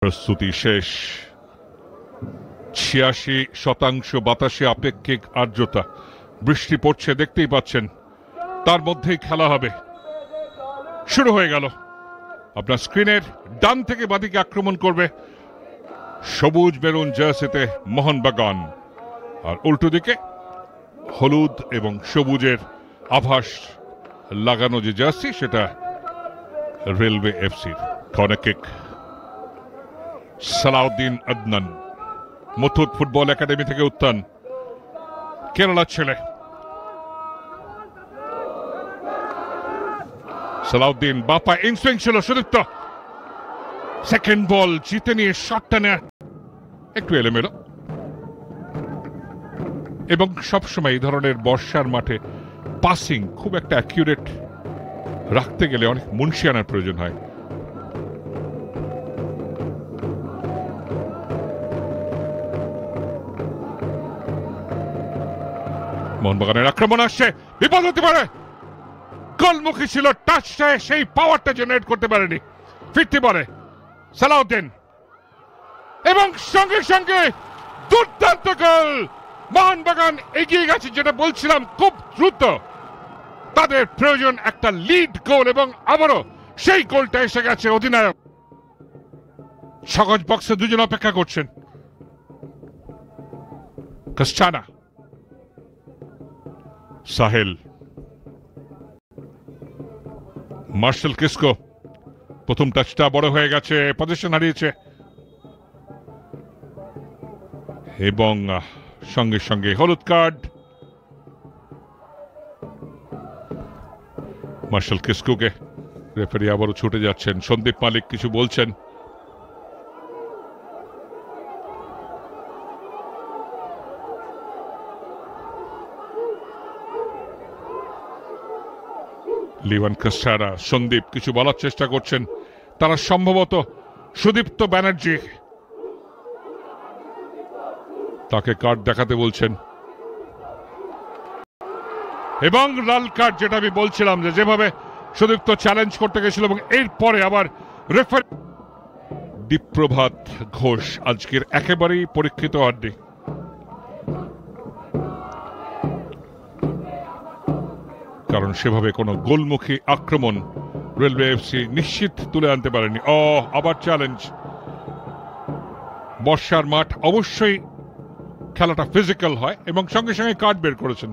প্রস্তুতি শেষ। ৮৬% বাতাসে আপেক্ষিক আর্দ্রতা, বৃষ্টি পড়ছে দেখতেই পাচ্ছেন, তার মধ্যেই খেলা হবে। শুরু হয়ে গেল। আপনার স্ক্রিনের ডান থেকে বাদিকে আক্রমণ করবে সবুজ মেরুন জার্সিতে মোহনবাগান, আর উল্টো দিকে হলুদ এবং সবুজের আভাস লাগানো যে জার্সি সেটা রেলওয়ে এফসির। Corner kick, Salauddin Adnan, Muthoot football academy থেকে উত্থান, কেরালার ছেলে। সালাউদ্দিন বাপা ইনসুইং ছিল, সুদীপ্ত সেকেন্ড বল জিতে নিয়ে শটটা নেয় একটু এলোমেলো, এবং সবসময় এই ধরনের বর্ষার মাঠে পাসিং খুব একটা অ্যাকিউরেট রাখতে গেলে অনেক মুনশিয়ানার প্রয়োজন হয়। মোহনবাগানের আক্রমণ আসছে, বিপদ হতে পারে। গোলমুখী ছিল, টাচটায় সেই পাওয়ারটা জেনারেট করতে পারেনি। ফিরতে পারে সালাউদ্দিন, এবং সঙ্গে সঙ্গে দুর্দান্ত গোল। মোহনবাগান এগিয়ে গেছে, যেটা বলছিলাম খুব দ্রুত তাদের প্রয়োজন একটা লিড গোল, এবং আবারও সেই গোলটা এসে গেছে। অধিনায়ক সহজ বক্সে দুজন অপেক্ষা করছেন। কাস্টানা, সাহেল, মার্শাল কিসকো। প্রথম টাচটা বড় হয়ে গেছে, পজিশন হারিয়েছে, এবং সঙ্গে সঙ্গে হলুদ কার্ড। মার্শাল কিসকোকে রেফারি আবারও ছুটে যাচ্ছেন। সন্দীপ মালিক কিছু বলছেন। লিওয়ান কাস্টারা, সন্দীপ কিছু বলার চেষ্টা করছেন। তারা সম্ভবত সুদীপ্ত ব্যানার্জি তাকে কার্ড দেখাতে বলছেন, এবং লাল কার্ড, যেটা আমি বলছিলাম যে যেভাবে সুদীপ্ত চ্যালেঞ্জ করতে গেছিল, এবং এরপরে আবার রেফারি। দীপ্রভাত ঘোষ আজকের একেবারেই পরীক্ষিত হননি। কারণ সেভাবে কোনো গোলমুখী আক্রমণ রেলওয়ে এফসি নিশ্চিত তুলে আনতে পারেনি। আবার চ্যালেঞ্জ। বর্ষার মাঠ, অবশ্যই খেলাটা ফিজিক্যাল হয়, এবং সঙ্গে সঙ্গে কার্ড বের করেছেন।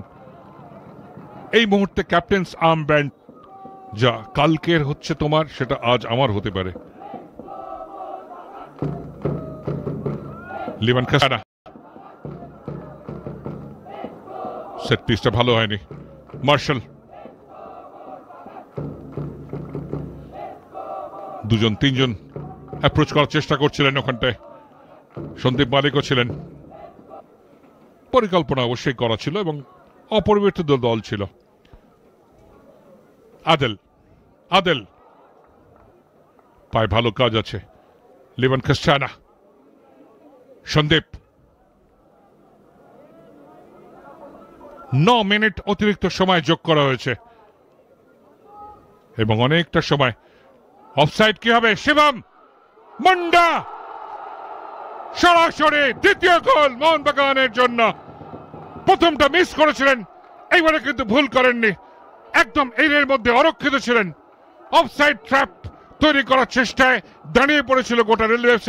এই মুহূর্তে ক্যাপ্টেন্স আর্ম ব্যান্ড, যা কালকের হচ্ছে তোমার, সেটা আজ আমার হতে পারে। লিওয়ান কাস্টানা, সেট পিসটা ভালো হয়নি। মার্শাল, দুজন তিনজন অ্যাপ্রোচ করার চেষ্টা করছিলেন ওখানটায়। সন্দীপ মালিকও ছিলেন। পরিকল্পনা অবশ্যই করা ছিল, এবং অপরিবর্তিত দল ছিল। আদেল, আদেল পায়ে ভালো কাজ আছে। লিওয়ান কাস্টানা, সন্দীপ। 9 মিনিট অতিরিক্ত সময় যোগ করা হয়েছে, এবং অনেকটা সময় অফসাইড। কি হবে? শিবম মুন্ডা সরাসরি দ্বিতীয় গোল মোহনবাগানের জন্য। প্রথমটা মিস করেছিলেন, এইবারে কিন্তু ভুল করেননি। একদম এর মধ্যে অরক্ষিত ছিলেন। অফসাইড ট্র্যাপ তৈরি করার চেষ্টায় দাঁড়িয়ে পড়েছিল গোটা রেলওয়ে